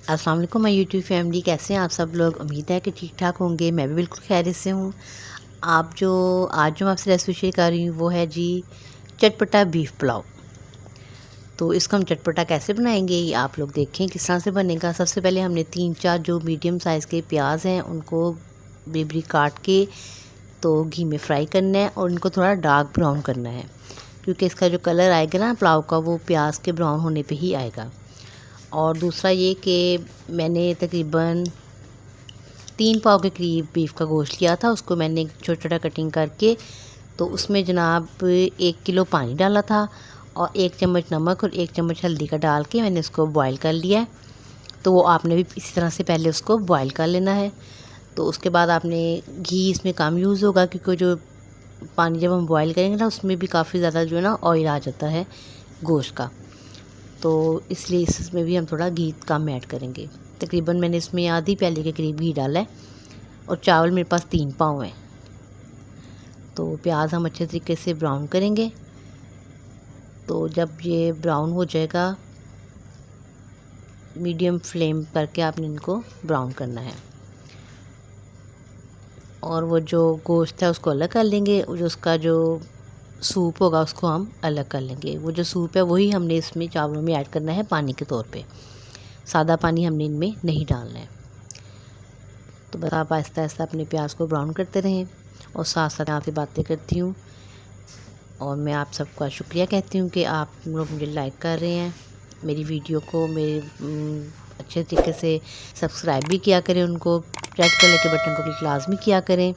अस्सलाम वालेकुम my YouTube family, कैसे हैं आप सब लोग। उम्मीद है कि ठीक ठाक होंगे। मैं भी बिल्कुल खैरियत से हूँ। आज जो मैं आपसे रेसिपी शेयर कर रही हूँ वो है जी चटपटा बीफ पुलाव। तो इसको हम चटपटा कैसे बनाएंगे ये आप लोग देखें किस तरह से बनेगा। सबसे पहले हमने 3-4 जो मीडियम साइज़ के प्याज हैं उनको बरीक काट के तो घी में फ्राई करना है और इनको थोड़ा डार्क ब्राउन करना है, क्योंकि इसका जो कलर आएगा ना पुलाव का वो प्याज के ब्राउन होने पे ही आएगा। और दूसरा ये कि मैंने तकरीबन 3 पाव के करीब बीफ का गोश्त लिया था। उसको मैंने छोटा छोटा कटिंग करके तो उसमें जनाब 1 किलो पानी डाला था और 1 चम्मच नमक और 1 चम्मच हल्दी का डाल के मैंने उसको बॉईल कर लिया है। तो वो आपने भी इसी तरह से पहले उसको बॉईल कर लेना है। तो उसके बाद आपने घी इसमें कम यूज़ होगा, क्योंकि जो पानी जब हम बॉईल करेंगे ना उसमें भी काफ़ी ज़्यादा जो है ना ऑयल आ जाता है गोश्त का, तो इसलिए इसमें भी हम थोड़ा घी कम ऐड करेंगे। तकरीबन मैंने इसमें आधी प्याली के करीब घी डाला है और चावल मेरे पास 3 पाव हैं। तो प्याज हम अच्छे तरीके से ब्राउन करेंगे। तो जब ये ब्राउन हो जाएगा मीडियम फ्लेम करके आपने इनको ब्राउन करना है। और वो जो गोश्त है उसको अलग कर लेंगे, जो उसका जो सूप होगा उसको हम अलग कर लेंगे। वो जो सूप है वही हमने इसमें चावलों में ऐड करना है पानी के तौर पे। सादा पानी हमने इनमें नहीं डालना है। तो बस आप आहिस्ता आहिस्ता अपने प्याज को ब्राउन करते रहें और साथ साथ आपसे बातें करती हूँ। और मैं आप सबका शुक्रिया कहती हूँ कि आप लोग मुझे लाइक कर रहे हैं मेरी वीडियो को, मेरे अच्छे तरीके से सब्सक्राइब भी किया करें, उनको रेड कलर के बटन को क्लिक लाजमी किया करें।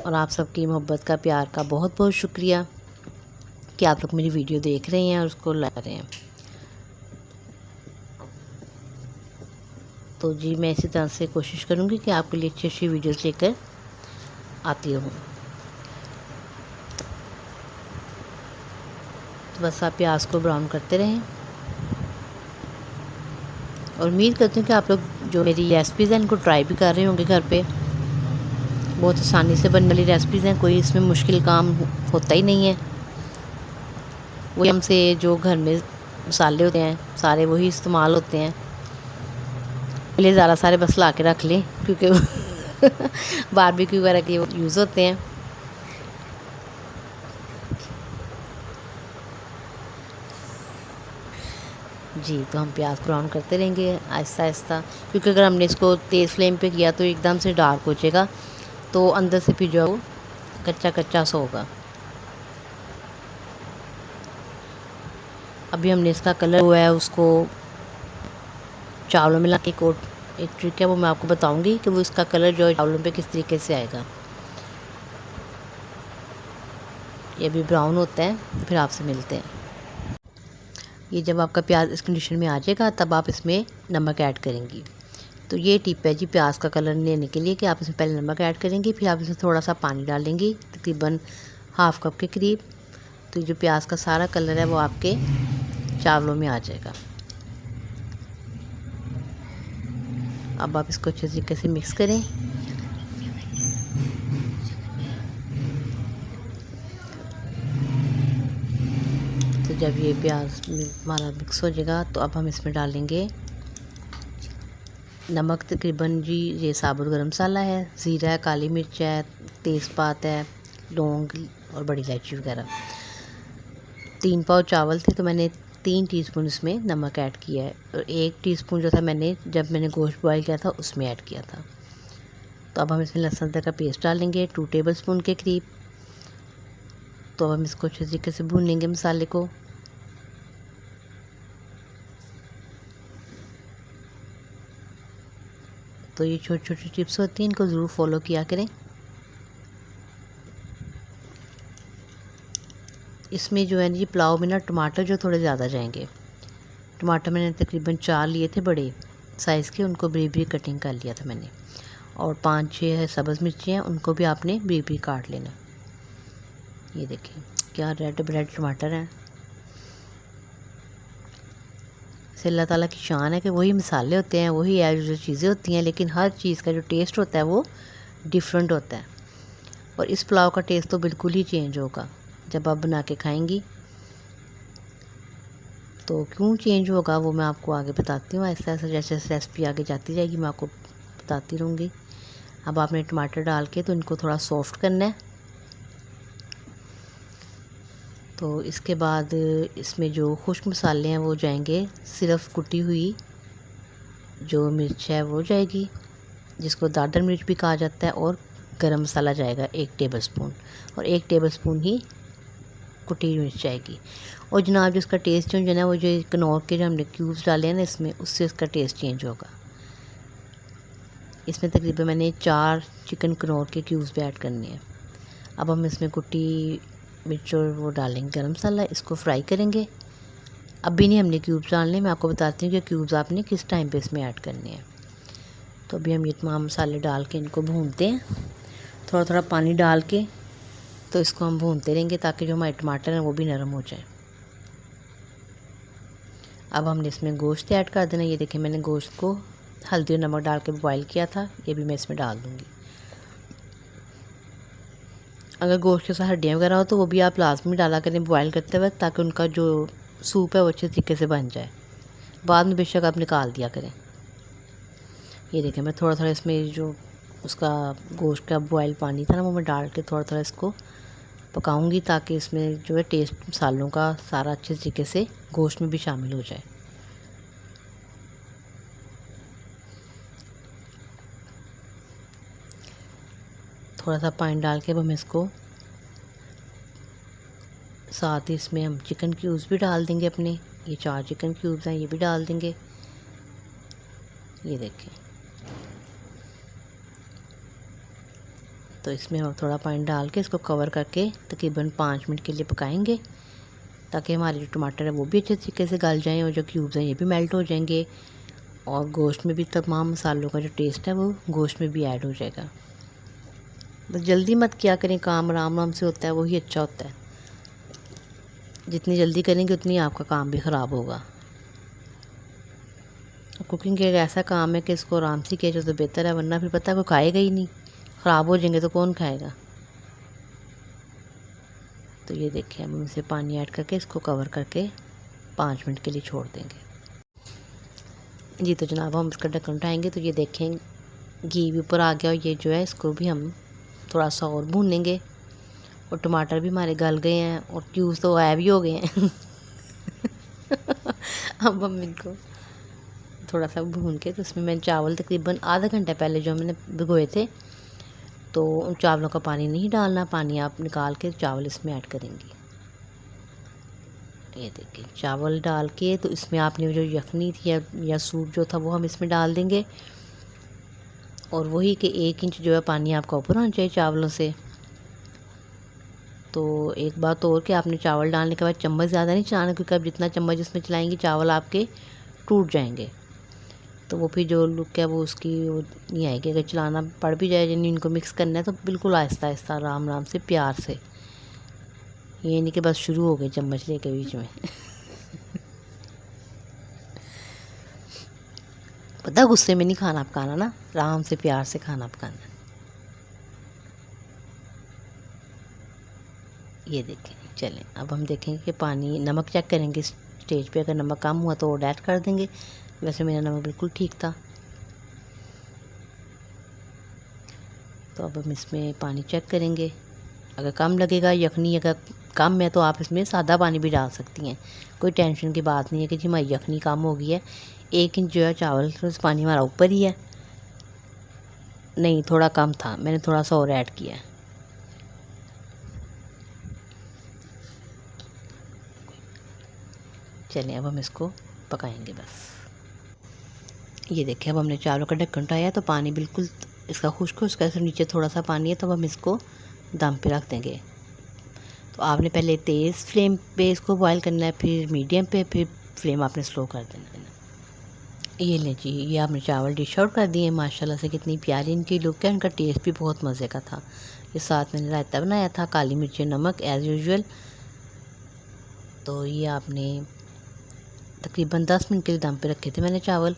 और आप सबकी मोहब्बत का, प्यार का बहुत बहुत शुक्रिया कि आप लोग मेरी वीडियो देख रहे हैं और उसको लाइक कर रहे हैं। तो जी मैं इसी तरह से कोशिश करूँगी कि आपके लिए अच्छी अच्छी वीडियोस लेकर आती रहूँ। तो बस आप प्याज को ब्राउन करते रहें और उम्मीद करती हूँ कि आप लोग जो मेरी रेसिपीज़ हैं इनको ट्राई भी कर रहे होंगे घर पे। बहुत आसानी से बनने वाली रेसिपीज़ हैं, कोई इसमें मुश्किल काम होता ही नहीं है। वही हमसे जो घर में मसाले होते हैं सारे वही इस्तेमाल होते हैं। पहले ज़्यादा सारे बस ला के रख लें, क्योंकि बारबेक्यू वगैरह के यूज़ होते हैं। जी तो हम प्याज ब्राउन करते रहेंगे आहिस्ता आहिस्ता, क्योंकि अगर हमने इसको तेज़ फ्लेम पे किया तो एकदम से डार्क हो जाएगा, तो अंदर से फिर जो कच्चा कच्चा सा होगा। अभी हमने इसका कलर हुआ है उसको चावलों में ला के एक ट्रिक है वो मैं आपको बताऊंगी कि वो इसका कलर जो है चावलों पे किस तरीके से आएगा। ये भी ब्राउन होता है, फिर आपसे मिलते हैं। ये जब आपका प्याज इस कंडीशन में आ जाएगा तब आप इसमें नमक ऐड करेंगी। तो ये टिप है जी प्याज का कलर लेने के लिए कि आप इसमें पहले नमक ऐड करेंगी, फिर आप इसमें थोड़ा सा पानी डालेंगी तकरीबन हाफ़ कप के करीब। तो जो प्याज का सारा कलर है वो आपके चावलों में आ जाएगा। अब आप इसको अच्छे तरीके से मिक्स करें। तो जब ये प्याज हमारा मिक्स हो जाएगा तो अब हम इसमें डालेंगे नमक तकरीबन जी, ये साबुत गरम मसाला है, ज़ीरा है, काली मिर्च है, तेज़पात है, लौंग और बड़ी इलायची वगैरह। 3 पाव चावल थे तो मैंने 3 टीस्पून इसमें नमक ऐड किया है और 1 टीस्पून जो था मैंने जब मैंने गोश्त बॉईल किया था उसमें ऐड किया था। तो अब हम इसमें लहसुन अदरक का पेस्ट डालेंगे 2 टेबलस्पून के करीब। तो अब हम इसको अच्छे तरीके से भून लेंगे मसाले को। तो ये छोटी छोटी टिप्स होती हैं, इनको ज़रूर फॉलो किया करें। इसमें जो है जी पुलाव में ना टमाटर जो थोड़े ज़्यादा जाएंगे। टमाटर मैंने तकरीबन 4 लिए थे बड़े साइज़ के, उनको बरीक बरीक कटिंग कर लिया था मैंने। और 5-6 सब्ज़ मिर्ची हैं, उनको भी आपने बरीक बरीक काट लेना। ये देखिए क्या रेड रेड टमाटर हैं। से अल्लाह ताला की शान है कि वही मसाले होते हैं, वही जो चीज़ें होती हैं, लेकिन हर चीज़ का जो टेस्ट होता है वो डिफरेंट होता है। और इस पुलाव का टेस्ट तो बिल्कुल ही चेंज होगा जब आप बना के खाएंगी। तो क्यों चेंज होगा वो मैं आपको आगे बताती हूँ। ऐसा ऐसा जैसे जैसे रेसिपी आगे जाती जाएगी मैं आपको बताती रहूँगी। अब आपने टमाटर डाल के तो इनको थोड़ा सॉफ्ट करना है। तो इसके बाद इसमें जो खुश्क मसाले हैं वो जाएंगे, सिर्फ कुटी हुई जो मिर्च है वो जाएगी, जिसको दादर मिर्च भी कहा जाता है, और गरम मसाला जाएगा 1 टेबलस्पून, और 1 टेबलस्पून ही कुटी हुई मिर्च जाएगी। और जनाब जिसका टेस्ट चेंज है ना, वो जो कनौर के जो हमने क्यूब्स डाले हैं ना इसमें, उससे इसका टेस्ट चेंज होगा। इसमें तकरीबन मैंने 4 चिकन कनौर के क्यूब्स भी ऐड करने हैं। अब हम इसमें कुटी मिर्च और वो डालेंगे गरम मसाला, इसको फ्राई करेंगे। अब भी नहीं हमने क्यूब्स डालने, मैं आपको बताती हूँ कि क्यूब्स आपने किस टाइम पे इसमें ऐड करने हैं। तो अभी हम ये तमाम मसाले डाल के इनको भूनते हैं, थोड़ा थोड़ा पानी डाल के। तो इसको हम भूनते रहेंगे ताकि जो हमारे टमाटर हैं वो भी नरम हो जाए। अब हमने इसमें गोश्त ऐड कर देना। ये देखिए मैंने गोश्त को हल्दी और नमक डाल के बॉईल किया था, ये भी मैं इसमें डाल दूँगी। अगर गोश्त के साथ हड्डियाँ वगैरह हो तो वो भी आप लाजमी डाला करें बॉईल करते वक्त, ताकि उनका जो सूप है वो अच्छे तरीके से बन जाए। बाद में बेशक आप निकाल दिया करें। ये देखें मैं थोड़ा थोड़ा इसमें जो उसका गोश्त का बॉयल पानी था ना वो मैं डाल के थोड़ा थोड़ा इसको पकाऊंगी, ताकि इसमें जो है टेस्ट मसालों का सारा अच्छे तरीके से गोश्त में भी शामिल हो जाए। थोड़ा सा पानी डाल के अब हम इसको, साथ ही इसमें हम चिकन क्यूब्स भी डाल देंगे अपने। ये 4 चिकन क्यूब्स हैं, ये भी डाल देंगे। ये देखें, तो इसमें हम थोड़ा पानी डाल के इसको कवर करके तकरीबन 5 मिनट के लिए पकाएंगे, ताकि हमारे जो टमाटर है वो भी अच्छे तरीके से गल जाएं और जो क्यूब्स हैं ये भी मेल्ट हो जाएंगे, और गोश्त में भी तमाम मसालों का जो टेस्ट है वो गोश्त में भी ऐड हो जाएगा। बस जल्दी मत किया करें, काम आराम आराम से होता है वही अच्छा होता है। जितनी जल्दी करेंगे उतनी आपका काम भी ख़राब होगा। कुकिंग एक ऐसा काम है कि इसको आराम से किया जाए तो बेहतर है, वरना फिर पता है कोई खाएगा ही नहीं, ख़राब हो जाएंगे तो कौन खाएगा। तो ये देखिए हम इसे पानी ऐड करके इसको कवर करके 5 मिनट के लिए छोड़ देंगे। जी तो जनाब हम इसका ढक्कन उठाएंगे तो ये देखें घी भी ऊपर आ गया, और ये जो है इसको भी हम थोड़ा सा और भून लेंगे। और टमाटर भी हमारे गल गए हैं और क्यूब्स तो गायब भी हो गए हैं। अब हम इनको थोड़ा सा भून के, तो इसमें मैंने चावल तकरीबन आधा घंटा पहले जो मैंने भिगोए थे, तो उन चावलों का पानी नहीं डालना, पानी आप निकाल के चावल इसमें ऐड करेंगी। ये देखिए चावल डाल के, तो इसमें आपने जो यखनी थी या सूप जो था वो हम इसमें डाल देंगे, और वही कि 1 इंच जो है पानी आपका ऊपर होना चाहिए चावलों से। तो एक बात और कि आपने चावल डालने के बाद चम्मच ज़्यादा नहीं चलाना, क्योंकि आप जितना चम्मच इसमें चलाएंगे चावल आपके टूट जाएंगे, तो वो फिर जो लुक है वो उसकी वो नहीं आएगी। अगर चलाना पड़ भी जाए, यानी इनको मिक्स करना है, तो बिल्कुल आहिस्ता आहिस्ता आराम आराम से प्यार से, ये नहीं कि बस शुरू हो गए चम्मच लेके बीच में। पता गुस्से में नहीं खाना पकाना ना, आराम से प्यार से खाना पकाना। ये देखें, चलें अब हम देखेंगे कि पानी, नमक चेक करेंगे स्टेज पे, अगर नमक कम हुआ तो और ऐड कर देंगे। वैसे मेरा नमक बिल्कुल ठीक था। तो अब हम इसमें पानी चेक करेंगे, अगर कम लगेगा, यखनी अगर कम है तो आप इसमें सादा पानी भी डाल सकती हैं, कोई टेंशन की बात नहीं है कि जी हमारी यखनी कम हो गई है। 1 इंच जो है चावल तो पानी हमारा ऊपर ही है, नहीं थोड़ा कम था, मैंने थोड़ा सा और ऐड किया है। चलें अब हम इसको पकाएंगे बस। ये देखिए अब हमने चावलों का ढक्कन उठाया, तो पानी बिल्कुल इसका खुश्क हो, उसका नीचे थोड़ा सा पानी है, तो हम इसको दम पे रख देंगे। तो आपने पहले तेज़ फ्लेम पे इसको बॉईल करना है, फिर मीडियम पे, फिर फ्लेम आपने स्लो कर देना है। ये लें जी, ये आपने चावल डिश आउट कर दिए। माशाल्लाह से कितनी प्यारी इनकी लुक है, इनका टेस्ट भी बहुत मज़े का था। ये साथ मैंने रायता बनाया था, काली मिर्च नमक एज़ यूजुअल। तो ये आपने तकरीबन 10 मिनट के लिए दम पे रखे थे मैंने चावल।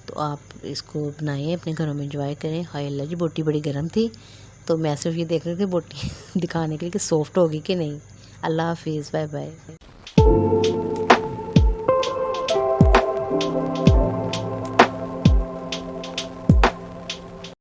तो आप इसको बनाएं, अपने घरों में एंजॉय करें। हाय अल्लाह जी, बोटी बड़ी गर्म थी, तो मैं सिर्फ ये देख रही थी बोटी दिखाने के लिए कि सॉफ्ट होगी कि नहीं। अल्लाह हाफिज़, बाय बाय।